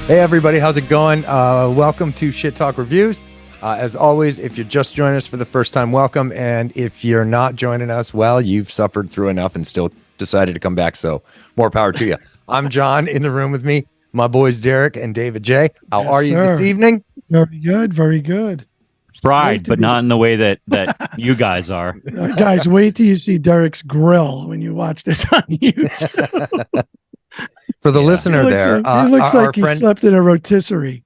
Hey everybody, how's it going? Welcome to Shit Talk Reviews. As always, if you're just joining us for the first time, welcome. And if you're not joining us, well, you've suffered through enough and still decided to come back. So more power to you. I'm John. In the room with me, my boys Derek and David J. How Yes, are you this sir. evening? Very good, very good. Fried, but not in the way that you guys are. Guys, wait till you see Derek's grill when you watch this on YouTube. For the listener there, he looks our like he friend, slept in a rotisserie.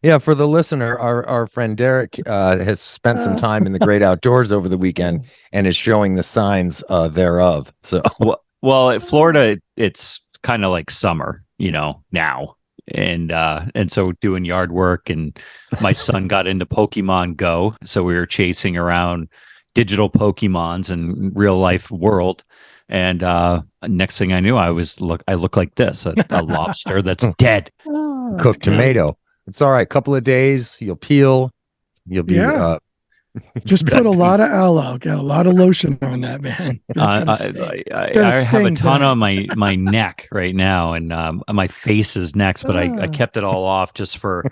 yeah, for the listener, our friend Derek has spent some time in the great outdoors over the weekend and is showing the signs thereof. So, well, at Florida, it's kind of like summer, now. And so doing yard work, and my son got into Pokemon Go, so we were chasing around digital Pokemons in real life world. And next thing I knew, I look like this, a lobster that's dead. Oh, cooked tomato. It's all right. Couple of days, you'll peel. You'll be just put a lot of aloe. Got a lot of lotion on that, man. I have a ton on my neck right now, and my face is next, but I kept it all off just for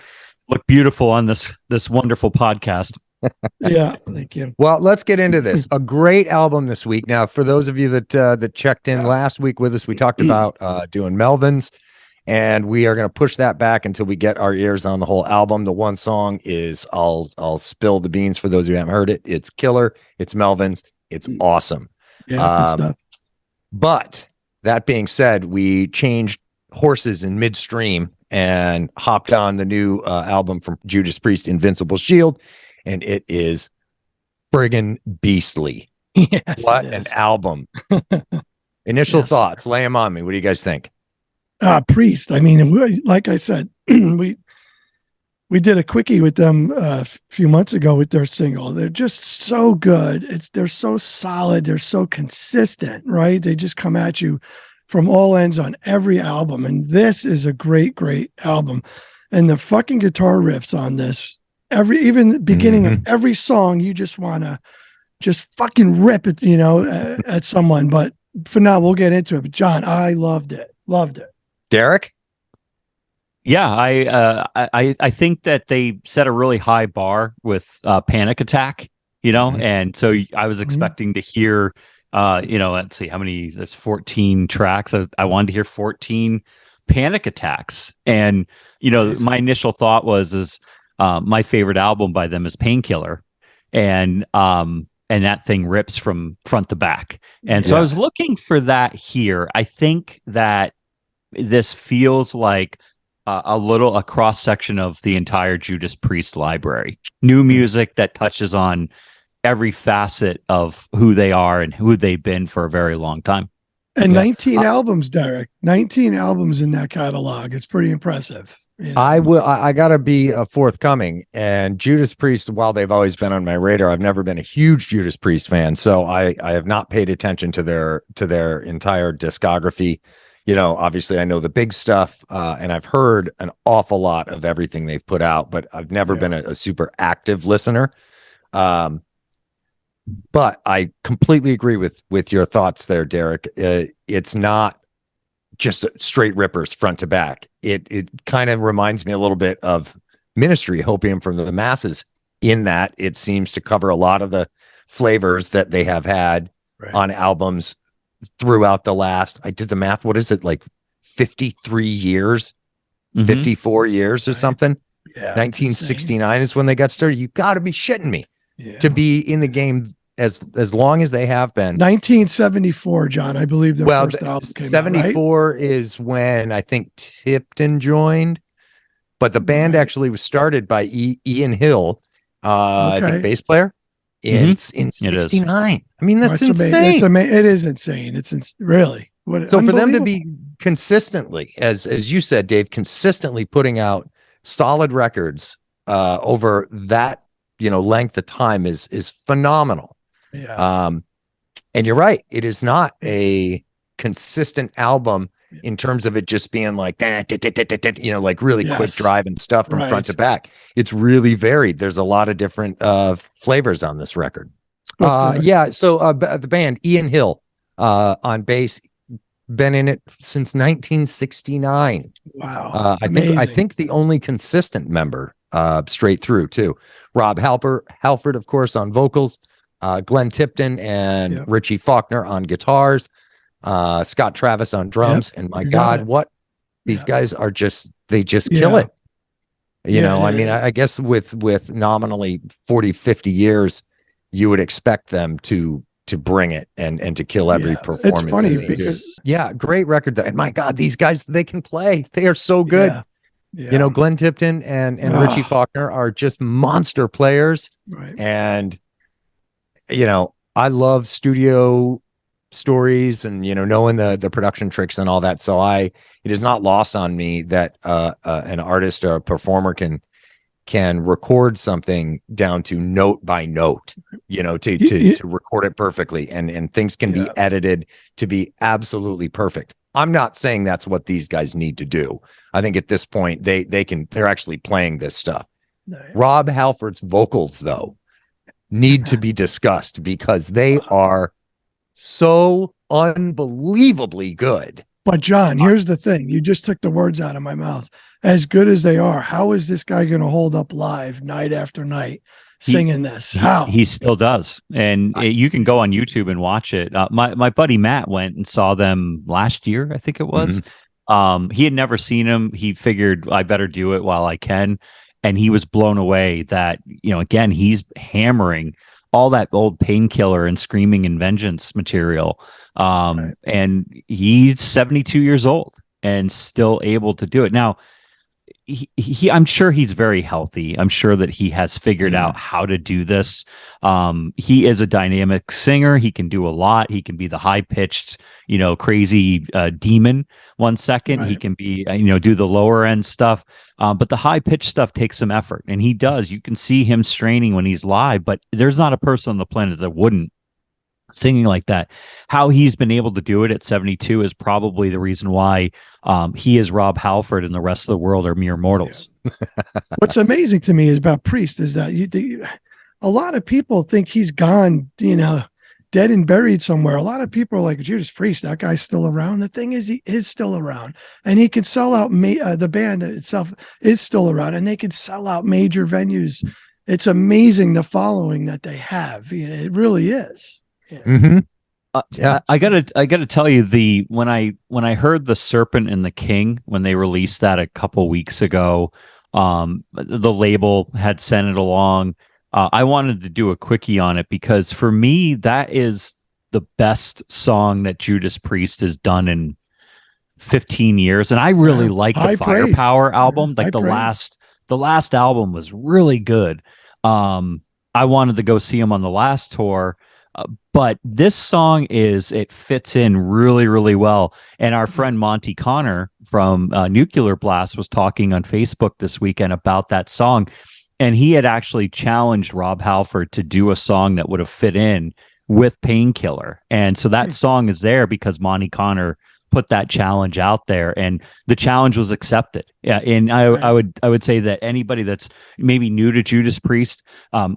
look beautiful on this wonderful podcast. Yeah, thank you. Well, let's get into this. A great album this week. Now, for those of you that checked in last week with us, we talked about doing Melvins, and we are going to push that back until we get our ears on the whole album. The one song is I'll spill the beans for those who haven't heard it. It's killer. It's Melvins. It's awesome. Yeah, good stuff. But that being said, we changed horses in midstream and hopped on the new album from Judas Priest, Invincible Shield. And it is friggin' beastly. Yes, what an album. Initial thoughts. Lay them on me. What do you guys think? Priest. I mean, like I said, we did a quickie with them a few months ago with their single. They're just so good. They're so solid. They're so consistent, right? They just come at you from all ends on every album. And this is a great, great album. And the fucking guitar riffs on this, even the beginning of every song, you just want to just fucking rip it, at someone. But for now, we'll get into it. But John, I loved it. Derek? Yeah, I think that they set a really high bar with Panic Attack, and so I was expecting to hear, let's see how many. There's 14 tracks. I wanted to hear 14 Panic Attacks, and my initial thought is my favorite album by them is Painkiller, and that thing rips from front to back, and so I was looking for that here. I think that this feels like a cross section of the entire Judas Priest library. New music that touches on every facet of who they are and who they've been for a very long time. And 19 albums, Derek. 19 albums in that catalog. It's pretty impressive. I gotta be forthcoming. And Judas Priest, while they've always been on my radar, I've never been a huge Judas Priest fan. So I have not paid attention to their entire discography. Obviously I know the big stuff, and I've heard an awful lot of everything they've put out, but I've never been a super active listener. But I completely agree with your thoughts there, Derek. It's not just straight rippers front to back. It kind of reminds me a little bit of Ministry, Hopium from the Masses, in that it seems to cover a lot of the flavors that they have had on albums throughout the last, I did the math, what is it, like 53 years, 54 years or something? Yeah, 1969 is when they got started. You got to be shitting me to be in the game as long as they have been. 1974, John, I believe their first album came 74 out, right? is when I think Tipton joined, but the band actually was started by Ian Hill, I think bass player. In 69. I mean, that's insane. It is insane. It's really so for them to be consistently, as you said, Dave, consistently putting out solid records over that length of time is phenomenal. Yeah. And you're right, it is not a consistent album in terms of it just being like like really quick driving stuff from front to back. It's really varied. There's a lot of different flavors on this record. So the band, Ian Hill on bass, been in it since 1969. Wow. I think the only consistent member straight through too. Rob Halford, of course, on vocals, Glenn Tipton and Richie Faulkner on guitars, Scott Travis on drums, and my God, what these guys are they just kill it. You know, I mean, I guess with nominally 40, 50 years, you would expect them to bring it and to kill every performance. It's funny because great record. And my God, these guys, they can play. They are so good. You know, Glenn Tipton and Richie Faulkner are just monster players. Right. And, you know, I love studio stories and, you know, knowing the production tricks and all that. So it is not lost on me that an artist or a performer can record something down to note by note, you know, to record it perfectly, and things can be edited to be absolutely perfect. I'm not saying that's what these guys need to do. I think at this point they're actually playing this stuff. Rob Halford's vocals, though, need to be discussed because they are so unbelievably good. But John, here's the thing. You just took the words out of my mouth. As good as they are, how is this guy going to hold up live night after night singing this? How? He still does. And you can go on YouTube and watch it. My buddy Matt went and saw them last year, I think it was. He had never seen them. He figured I better do it while I can. And he was blown away that, you know, again, he's hammering all that old Painkiller and Screaming and Vengeance material. And he's 72 years old and still able to do it. Now, I'm sure he's very healthy. I'm sure that he has figured out how to do this. He is a dynamic singer. He can do a lot. He can be the high pitched, you know, crazy demon 1 second. He can be, you know, do the lower end stuff. But the high pitched stuff takes some effort, and he does. You can see him straining when he's live, but there's not a person on the planet that wouldn't singing like that. How he's been able to do it at 72 is probably the reason why he is Rob Halford and the rest of the world are mere mortals. What's amazing to me is about Priest is that a lot of people think he's gone, you know, dead and buried somewhere. A lot of people are like, Judas Priest, that guy's still around. The thing is, he is still around, and he could sell out. The band itself is still around, and they could sell out major venues. It's amazing the following that they have. It really is. I gotta tell you, when I heard The Serpent and the King, when they released that a couple weeks ago, the label had sent it along. I wanted to do a quickie on it because for me, that is the best song that Judas Priest has done in 15 years. And I really like the Firepower album. Like the last album was really good. I wanted to go see him on the last tour. But this song it fits in really, really well. And our friend Monty Connor from Nuclear Blast was talking on Facebook this weekend about that song. And he had actually challenged Rob Halford to do a song that would have fit in with Painkiller. And so that song is there because Monty Connor put that challenge out there, and the challenge was accepted. Yeah, and I would say that anybody that's maybe new to Judas Priest,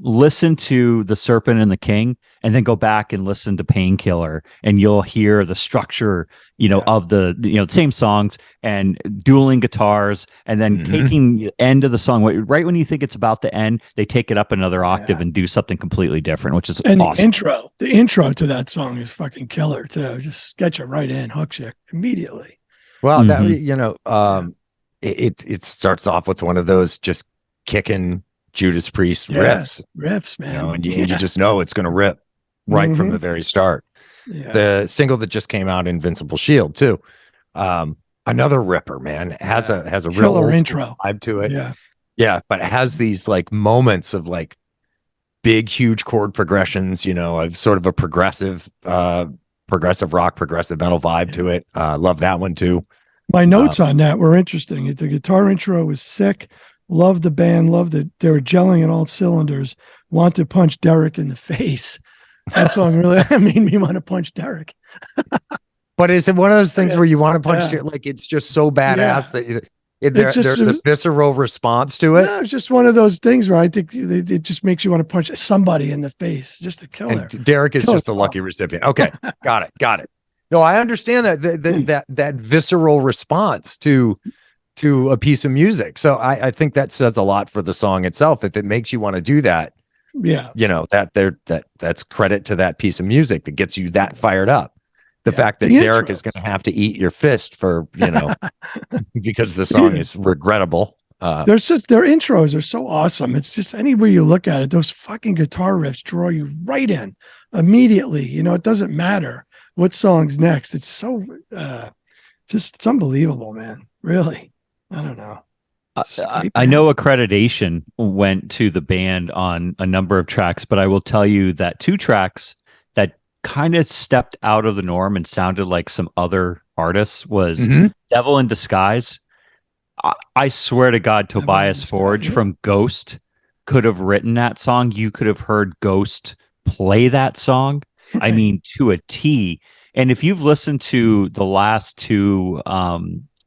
listen to The Serpent and the King, and then go back and listen to Painkiller, and you'll hear the structure, you know, of the same songs and dueling guitars, and then taking the end of the song right when you think it's about to end, they take it up another octave and do something completely different, which is awesome. The intro to that song is fucking killer too. Just get you right in, hooks you immediately. Well, that it starts off with one of those just kicking Judas Priest riffs, man. You know, and you just know it's going to rip right from the very start. Yeah. The single that just came out, Invincible Shield, too. Another ripper, man. It has a real killer intro vibe to it. Yeah, but it has these like moments of like big, huge chord progressions, you know, of sort of a progressive rock, progressive metal vibe to it. Love that one too. My notes on that were interesting. The guitar intro was sick. Loved the band. Loved that they were gelling in all cylinders. Want to punch Derek in the face. That song really made me want to punch Derek. But is it one of those things where you want to punch it? Like it's just so badass that there's a visceral response to it. No, it's just one of those things where I think it just makes you want to punch somebody in the face just to kill her. Derek is just the lucky recipient. Okay, got it. No, I understand that visceral response to a piece of music. So I think that says a lot for the song itself. If it makes you want to do that, Yeah. That's credit to that piece of music that gets you that fired up. The fact that The Derek intros. is going to have to eat your fist for, because the song is regrettable. Their intros are so awesome. It's just anywhere you look at it, those fucking guitar riffs draw you right in immediately. It doesn't matter what song's next. It's so it's unbelievable, man. Really. I don't know. I know accreditation went to the band on a number of tracks, but I will tell you that 2 tracks that kind of stepped out of the norm and sounded like some other artists was Devil in Disguise. I swear to God, Tobias Forge from Ghost could have written that song. You could have heard Ghost play that song. I mean, to a T. And if you've listened to the last 2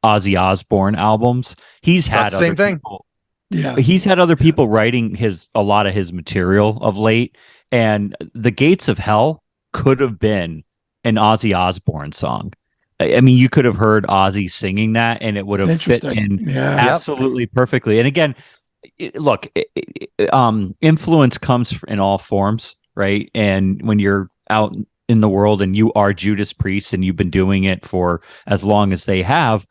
Ozzy Osbourne albums, he's had other people. Yeah, he's had other people writing a lot of his material of late. And The Gates of Hell could have been an Ozzy Osbourne song. I mean, you could have heard Ozzy singing that, and it would have fit in absolutely perfectly. And again, influence comes in all forms, right? And when you're out in the world and you are Judas Priest and you've been doing it for as long as they have,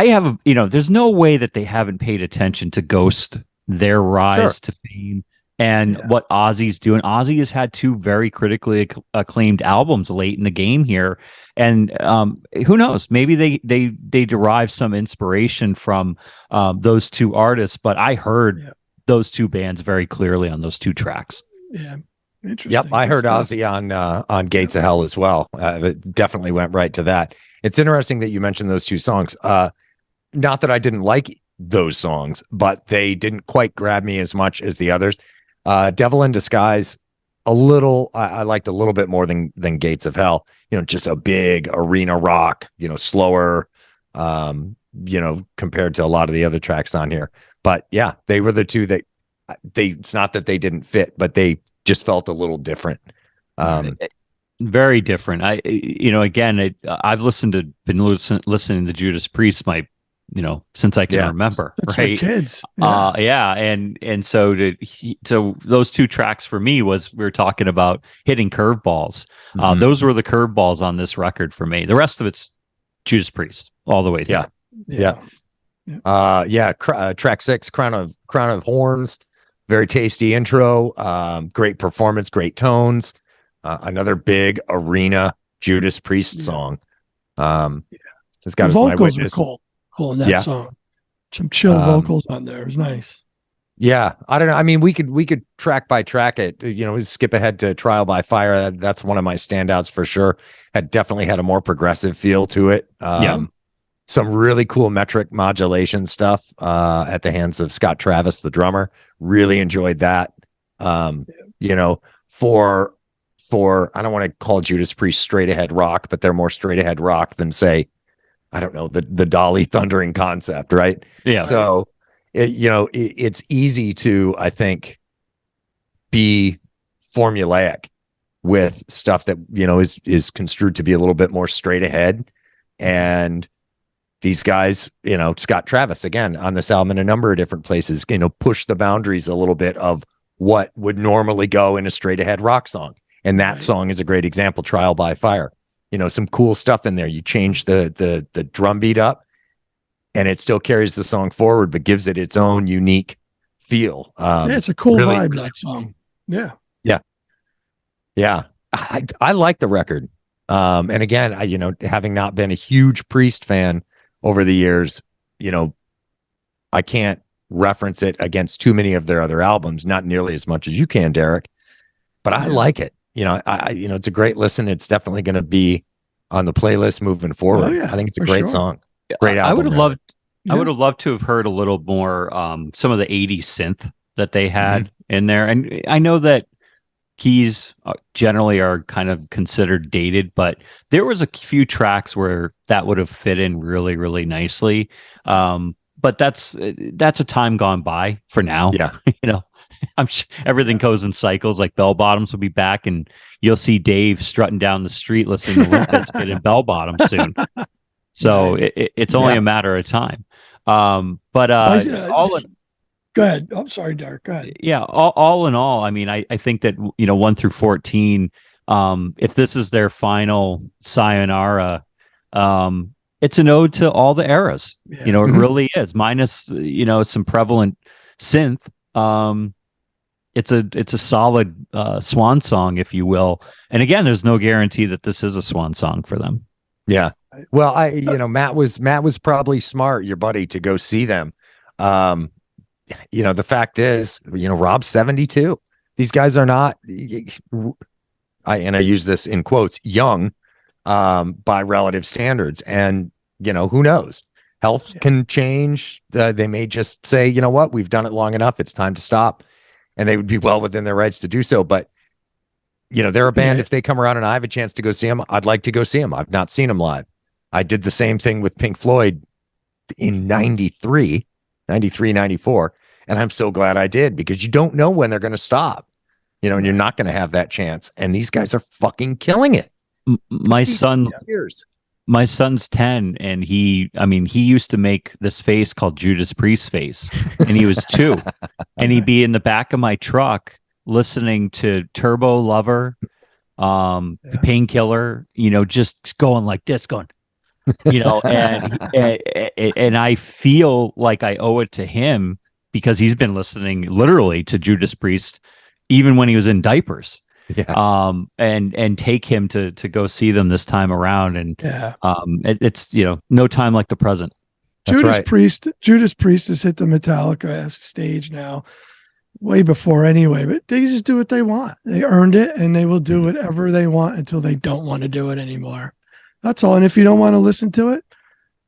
there's no way that they haven't paid attention to Ghost, their rise to fame, and what Ozzy's doing. Ozzy has had 2 very critically acclaimed albums late in the game here. And who knows? Maybe they derive some inspiration from those 2 artists. But I heard those 2 bands very clearly on those 2 tracks. Yeah, interesting. Yep, I heard Ozzy on Gates of Hell as well. It definitely went right to that. It's interesting that you mentioned those 2 songs. Not that I didn't like those songs, but they didn't quite grab me as much as the others. Devil in Disguise, I liked a little bit more than Gates of Hell. Just a big arena rock, slower, compared to a lot of the other tracks on here. But yeah, they were the 2 that it's not that they didn't fit, but they just felt a little different. Very different. I've been listening to Judas Priest since I can remember. That's right, kids. And so those 2 tracks for me we were talking about hitting curveballs. Those were the curveballs on this record for me. The rest of it's Judas Priest all the way through. Track 6, Crown of Horns, very tasty intro. Great performance, great tones. Another big arena Judas Priest song. It's got the My vocals Witness. Were cool in that song. Some chill vocals on there. It was nice. Yeah, I don't know. I mean, we could track by track it. Skip ahead to Trial by Fire. That's one of my standouts for sure. Definitely had a more progressive feel to it. Some really cool metric modulation stuff at the hands of Scott Travis, the drummer. Really enjoyed that. For I don't want to call Judas Priest straight ahead rock, but they're more straight ahead rock than, say, I don't know, the Dolly Thundering Concept, right? Yeah. So it's easy to, I think, be formulaic with stuff that is construed to be a little bit more straight ahead. And these guys, Scott Travis, again, on this album in a number of different places, push the boundaries a little bit of what would normally go in a straight ahead rock song. And that song is a great example, Trial by Fire. Some cool stuff in there. You change the drum beat up and it still carries the song forward, but gives it its own unique feel. It's a cool vibe, that song. Yeah. I like the record. And again, having not been a huge Priest fan over the years, I can't reference it against too many of their other albums, not nearly as much as you can, Derek, but I like it. It's a great listen. It's definitely going to be on the playlist moving forward. Oh, yeah, I think it's a great song. Great album. I would have loved to have heard a little more some of the 80s synth that they had in there. And I know that keys generally are kind of considered dated, but there was a few tracks where that would have fit in really, really nicely. But that's a time gone by for now. Yeah. everything goes in cycles. Like Bell Bottoms will be back, and you'll see Dave strutting down the street listening to Limp Bizkit and Bell Bottoms soon. So it's only a matter of time. But go ahead. I'm sorry, Derek. Go ahead. Yeah, all in all, I mean, I think that 1 through 14, if this is their final sayonara, it's an ode to all the eras. Yeah. It really is. Minus some prevalent synth. It's a solid swan song, if you will. And again, there's no guarantee that this is a swan song for them. Yeah. Well, Matt was probably smart, your buddy, to go see them. The fact is, Rob's 72. These guys are not, I use this in quotes, young, by relative standards. And, who knows? Health can change. They may just say, you know what, we've done it long enough. It's time to stop. And they would be well within their rights to do so. But, they're a band. If they come around and I have a chance to go see them, I'd like to go see them. I've not seen them live. I did the same thing with Pink Floyd in 93, 94. And I'm so glad I did, because you don't know when they're going to stop, and you're not going to have that chance. And these guys are fucking killing it. My son's 10, and he used to make this face called Judas Priest face, and he was 2, and he'd be in the back of my truck listening to Turbo Lover, Painkiller, just going like this, going, and I feel like I owe it to him, because he's been listening literally to Judas Priest even when he was in diapers. Yeah. And take him to go see them this time around. And it's no time like the present. Judas Priest has hit the Metallica stage now way before anyway, but they just do what they want. They earned it, and they will do whatever they want until they don't want to do it anymore. That's all. And if you don't want to listen to it,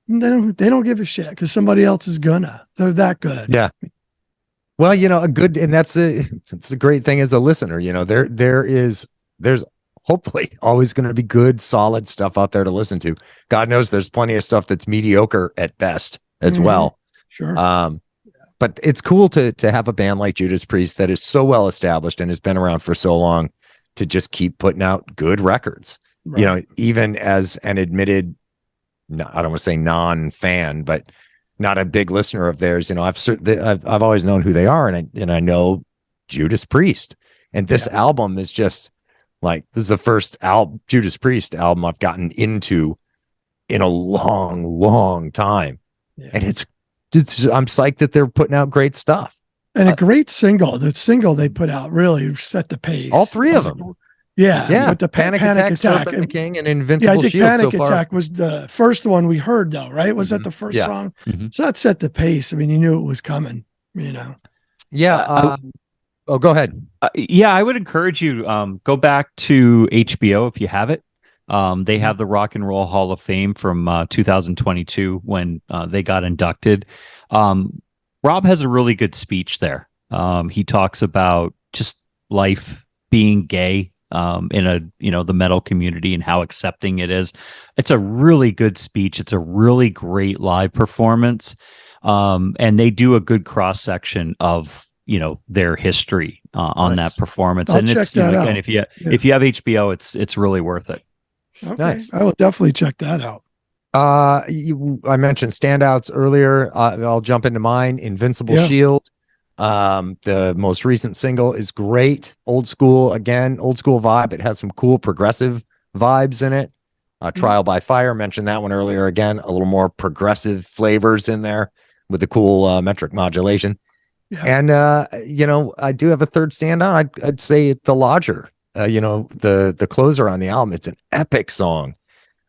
they don't give a shit, because somebody else is gonna. They're that good. Yeah. Well, that's the great thing as a listener. There's hopefully always going to be good, solid stuff out there to listen to. God knows there's plenty of stuff that's mediocre at best as well. Sure. But it's cool to have a band like Judas Priest that is so well established and has been around for so long to just keep putting out good records. Right. Even as an admitted, I don't want to say non-fan, but not a big listener of theirs. I've always known who they are, and I know Judas Priest, and this album is just like, this is the first Judas Priest album I've gotten into in a long, long time, and it's I'm psyched that they're putting out great stuff, and a great single. The single they put out really set the pace. All 3 of them. Yeah. With the Panic Attack, Serpent the King, and Invincible I think Shield. Panic Attack was the first one we heard, though, right? Was that the first song? So that set the pace. I mean, you knew it was coming, Yeah. Go ahead. I would encourage you, go back to HBO if you have it. They have the Rock and Roll Hall of Fame from 2022 when they got inducted. Rob has a really good speech there. He talks about just life being gay, in the metal community, and how accepting it is. It's a really good speech. It's a really great live performance. And they do a good cross section of, their history on that performent. I'll and check it's, that out. again, if you have HBO, it's really worth it. Okay. Nice. I will definitely check that out. I mentioned standouts earlier. I'll jump into mine. Invincible Shield. The most recent single is great. Old school vibe. It has some cool progressive vibes in it. Trial by Fire, mentioned that one earlier. Again, a little more progressive flavors in there with the cool metric modulation. And I do have a third standout. I'd say The Lodger. The closer on the album. It's an epic song.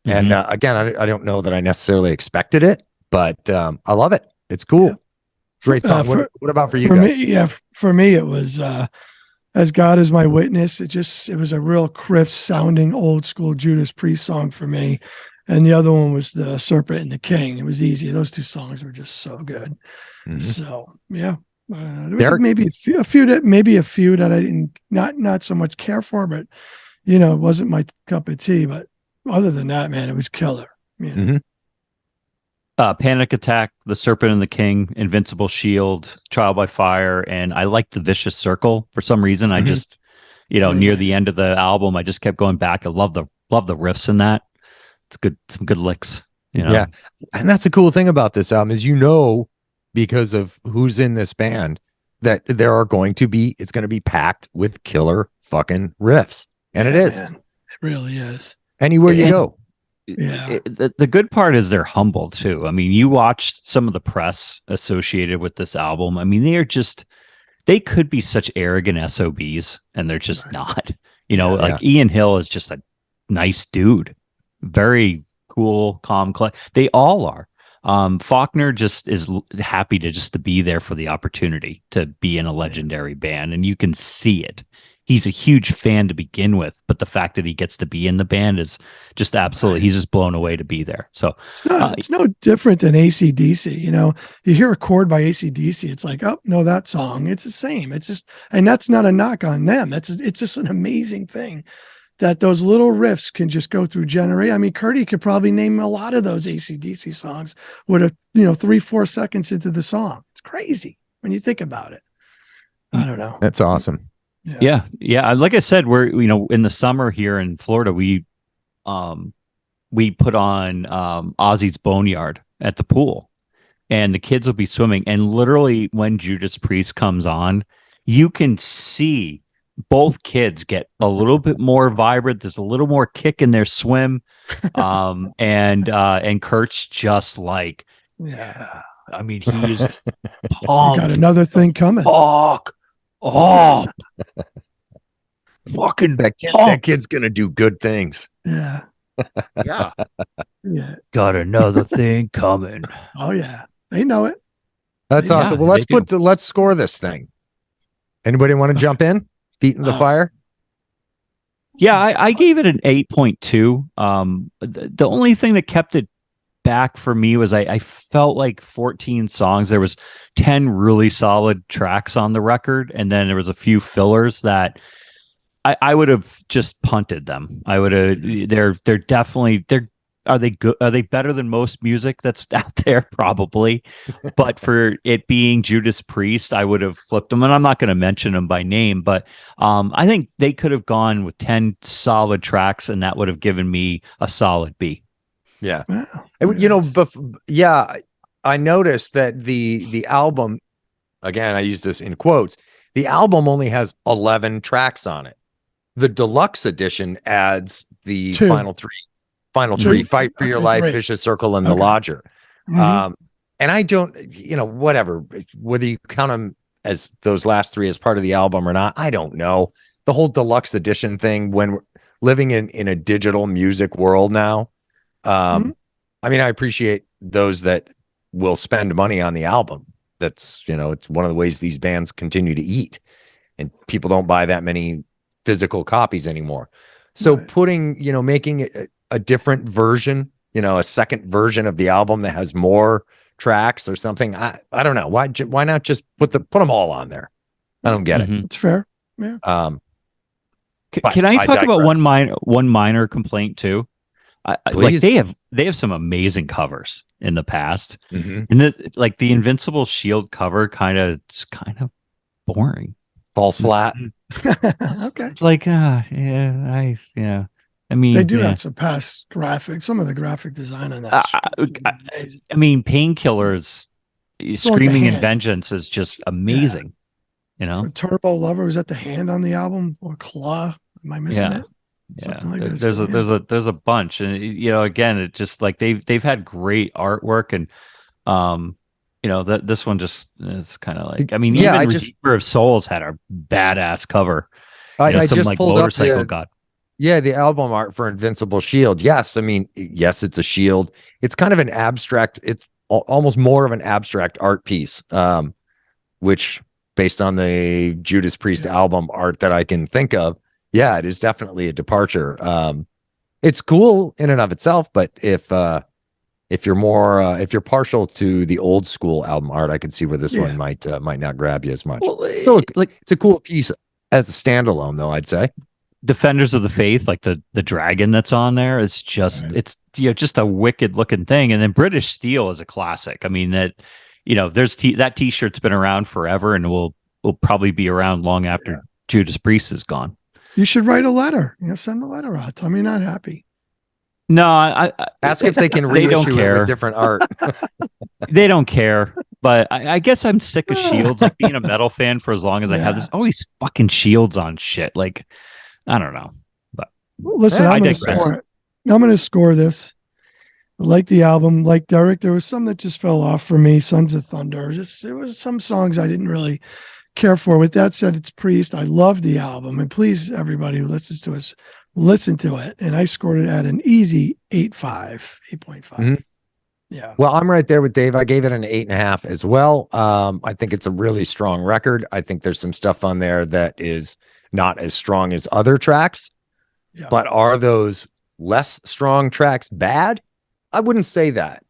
And again, I don't know that I necessarily expected it, but I love it. It's cool. Great song. What about for you guys? For me, it was As God Is My Witness. It was a real crisp sounding old school Judas Priest song for me. And the other one was the Serpent and the King. It was easy. Those 2 songs were just so good. So there was maybe a few that I didn't not so much care for, but it wasn't my cup of tea. But other than that, man, it was killer. Panic Attack, The Serpent and the King, Invincible Shield, Trial by Fire, and I liked The Vicious Circle for some reason. I just, Very near the nice. end of the album, I just kept going back. I love the riffs in that. It's good, some good licks. Yeah. And that's the cool thing about this album is, because of who's in this band, that it's going to be packed with killer fucking riffs. And it is. Man, it really is. Anywhere you go. Yeah. The good part is they're humble too. I mean, you watch some of the press associated with this album. I mean, they could be such arrogant SOBs, and they're just not. Like Ian Hill is just a nice dude, very cool, calm. They all are. Faulkner just is happy to be there for the opportunity to be in a legendary band, and you can see it. He's a huge fan to begin with, but the fact that he gets to be in the band is just absolutely, he's just blown away to be there. So it's no different than AC/DC. You hear a chord by AC/DC, it's like, oh no, that song. It's the same. It's just, and that's not a knock on them. It's just an amazing thing that those little riffs can just go through generation. I mean, Curdy could probably name a lot of those AC/DC songs with 3-4 seconds into the song. It's crazy when you think about it. I don't know. That's awesome. Yeah. Like I said, we're in the summer here in Florida, we put on Ozzy's Boneyard at the pool, and the kids will be swimming. And literally, when Judas Priest comes on, you can see both kids get a little bit more vibrant. There's a little more kick in their swim, and Kurt's just like, yeah. I mean, he's pumped. Got another thing coming. Fuck. Oh, fucking that kid's gonna do good things. Yeah. Yeah. Got another thing coming. Oh yeah, they know it. That's awesome. Well, let's score this thing. Anybody want to jump in? Feet in the fire. Yeah, I gave it an 8.2. The only thing that kept it back for me was I felt like 14 songs. There was 10 really solid tracks on the record, and then there was a few fillers that I would have just punted them. I would have. They're definitely. Are they good? Are they better than most music that's out there? Probably, but for it being Judas Priest, I would have flipped them. And I'm not going to mention them by name, but I think they could have gone with 10 solid tracks, and that would have given me a solid B. Yeah. Wow. I noticed that the album, again, I use this in quotes, the album only has 11 tracks on it. The deluxe edition adds the final three, Fight for Your Life, Vicious Circle, and The Lodger. Mm-hmm. And I don't, whatever, whether you count them as those last three as part of the album or not, I don't know. The whole deluxe edition thing, when we're living in a digital music world now, I mean, I appreciate those that will spend money on the album. That's, it's one of the ways these bands continue to eat, and people don't buy that many physical copies anymore. So putting, making it a different version, a second version of the album that has more tracks or something. I don't know. Why not just put them all on there? I don't get it. It's fair. Yeah. Can I talk about one minor complaint too? Like they have some amazing covers in the past, and the Invincible Shield cover kind of boring, falls flat. Okay, like yeah. I mean, they do have some past graphics. Some of the graphic design on that. I mean, Painkillers, Screaming in Vengeance is just amazing. So Turbo Lover, was that the hand on the album, or Claw? Am I missing it? Yeah, like there's a bunch, and again, it's just like they've had great artwork, and that this one just is kind of like, I mean, even Redeemer of Souls had a badass cover. I just pulled Motorcycle up God. Yeah, the album art for Invincible Shield. Yes, I mean, yes, it's a shield. It's kind of an abstract. It's almost more of an abstract art piece, which, based on the Judas Priest album art that I can think of, yeah, it is definitely a departure. It's cool in and of itself, but if you're partial to the old school album art, I could see where this one might not grab you as much. Well, still, it's a cool piece as a standalone, though, I'd say. Defenders of the Faith, like the dragon that's on there, it's just it's just a wicked looking thing. And then British Steel is a classic. I mean that there's that T-shirt's been around forever and will probably be around long after Judas Priest is gone. You should write a letter. Send a letter out. Tell me you're not happy. No, I ask if they can they don't reissue it care. with different art. They don't care. But I guess I'm sick of Shields. Like being a metal fan for as long as I have, there's always fucking Shields on shit. Like, I don't know. But listen, I'm going to score this. I like the album. Like Derek, there was some that just fell off for me. Sons of Thunder. There was some songs I didn't really care for. With that said, it's Priest. I love the album. And please, everybody who listens to us, listen to it. And I scored it at an easy 8.5. Mm-hmm. Yeah. Well, I'm right there with Dave. I gave it an 8.5 as well. I think it's a really strong record. I think there's some stuff on there that is not as strong as other tracks, but are those less strong tracks bad? I wouldn't say that,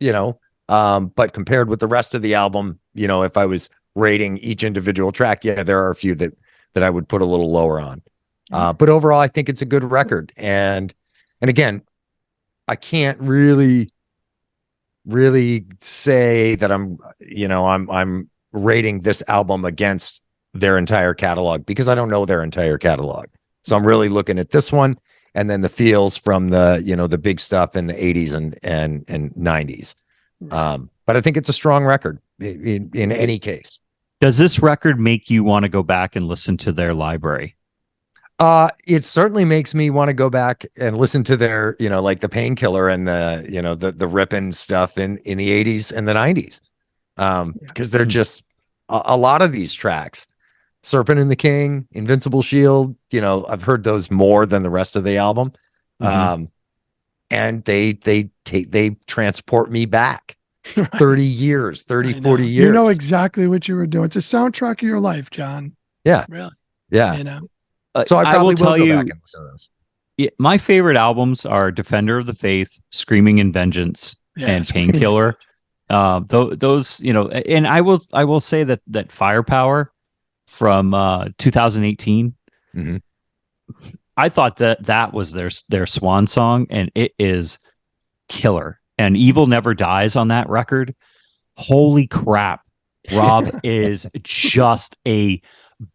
but compared with the rest of the album, if I was rating each individual track, there are a few that I would put a little lower on. But overall, I think it's a good record. And again, I can't really say that I'm rating this album against their entire catalog because I don't know their entire catalog. So I'm really looking at this one and then the feels from the big stuff in the 80s and 90s. But I think it's a strong record in any case. Does this record make you want to go back and listen to their library? It certainly makes me want to go back and listen to their, like the Painkiller and the ripping stuff in the 80s and the 90s. Because they're just a lot of these tracks, Serpent and the King, Invincible Shield, I've heard those more than the rest of the album. And they transport me back 30 years, 40 years. You know exactly what you were doing. It's a soundtrack of your life, John. Yeah. Really. Yeah. So I probably will go back and listen to those. Yeah, my favorite albums are Defender of the Faith, Screaming in Vengeance, and Painkiller. Those, and I will say that Firepower from 2018. Mm-hmm. I thought that was their swan song, and it is killer. And Evil Never Dies on that record. Holy crap. Rob is just a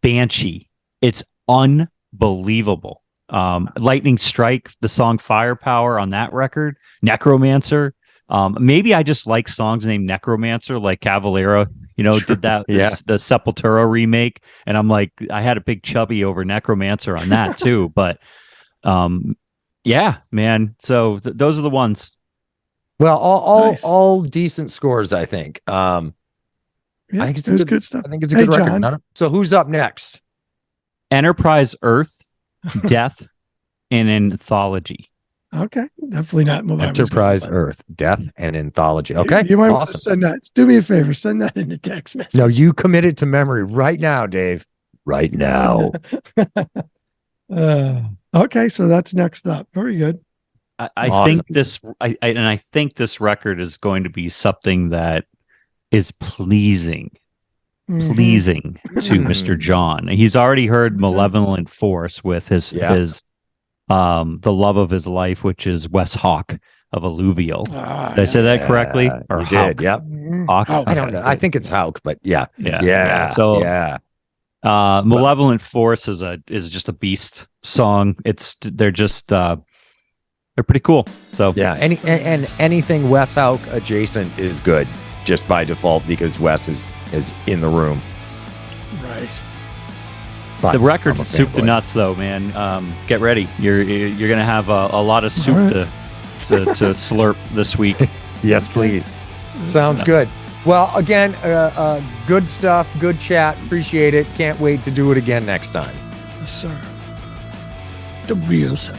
banshee. It's unbelievable. Lightning Strike, the song Firepower on that record, Necromancer. Maybe I just like songs named Necromancer, like Cavalera, did that, the Sepultura remake. And I'm like, I had a big chubby over Necromancer on that too. But yeah, man. So those are the ones. Well, Nice. all decent scores, I think. I think it's good stuff. I think it's a good record. So who's up next? Enterprise Earth, Death, and Anthology. Okay, definitely not. Enterprise Earth, Death, and Anthology. Okay, you might want to send that. Do me a favor, send that in a text message. No, you commit it to memory right now, Dave. Right now. Okay, so that's next up. Very good. I think I think this record is going to be something that is pleasing to Mr. John. He's already heard Malevolent Force with his the love of his life, which is Wes Hawk of Alluvial. Did I say that correctly? Or you did, yep. Hawk? I don't know. I think it's Hawk, but yeah. So Malevolent Force is just a beast song. They're pretty cool. So yeah, anything Wes Hawk adjacent is good just by default because Wes is in the room. Right. But the record soup to nuts, though, man. Get ready. You're gonna have a lot of soup to slurp this week. Yes, please. Sounds good. Well, again, good stuff, good chat. Appreciate it. Can't wait to do it again next time. Yes, sir. The real secret.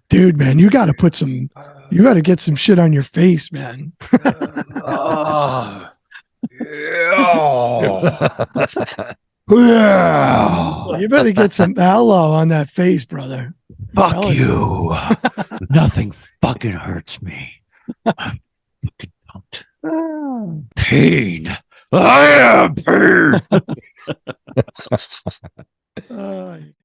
Dude, man, you got to get some shit on your face, man. You better get some aloe on that face, brother. Fuck you. Nothing fucking hurts me. Fucking don't. Ah. Pain. I am pain. Uh,